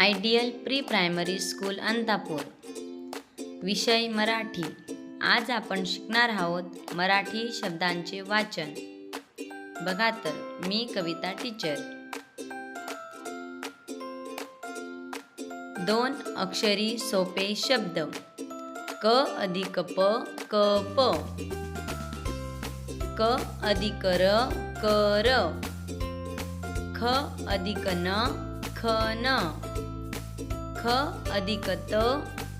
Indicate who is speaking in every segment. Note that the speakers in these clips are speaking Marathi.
Speaker 1: Ideal pre primary school Antapur. विषय मराठी. आज आपण शिकणार आहोत मराठी शब्दांचे वाचन. बघा तर, मी कविता टीचर. 2 अक्षरी सोपे शब्द. क अधिक प कप, क अधिक र कर, ख अधिक न खन, ख अधिक त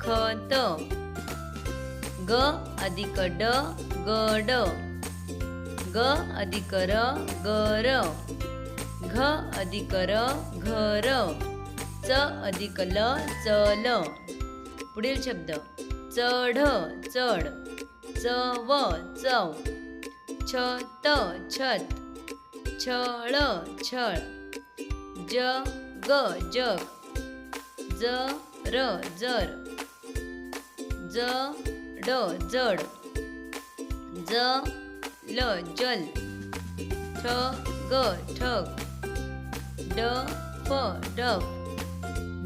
Speaker 1: खत, ग अधिक ड गड, ग अधिक र गर, घ अधिक र घर, च अधिक ल चल. पुढील शब्द. चढ चढ, चव चव, छत छत, छळ छळ, जग जग, जर जर, जड जड, जल जल, ठग ठग, डफ डफ,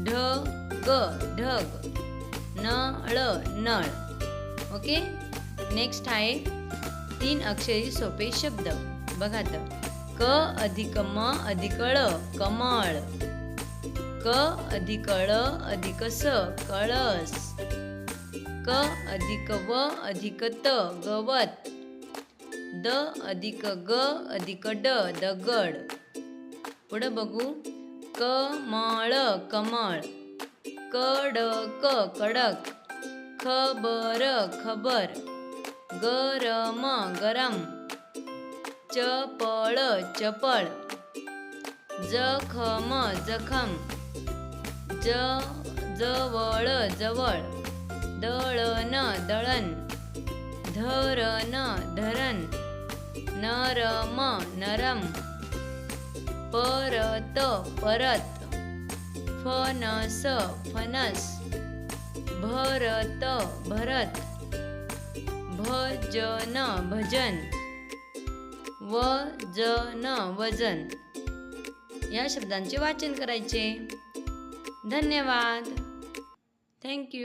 Speaker 1: ढग ढग, नळ नळ. ओके. नेक्स्ट आहे 3 अक्षरी सोपे शब्द. बघा तर. क अधिक म अधिक ळ कमळ, क अधिक ळ अधिक स कळस, क अधिक व अधिक त गवत, द अधिक ग अधिक ड दगड. पुढे बघू. कमळ कमळ, कडक कडक, खबर खबर, गरम गरम, चपळ चपळ, जखम जखम, जवळ जवळ, दळण दळण, धरण धरण, नरम नरम, परत परत, फणस फणस, भरत भरत, भजन भजन, वजन वजन. या शब्दांचे वाचन करायचे. धन्यवाद. थँक्यू.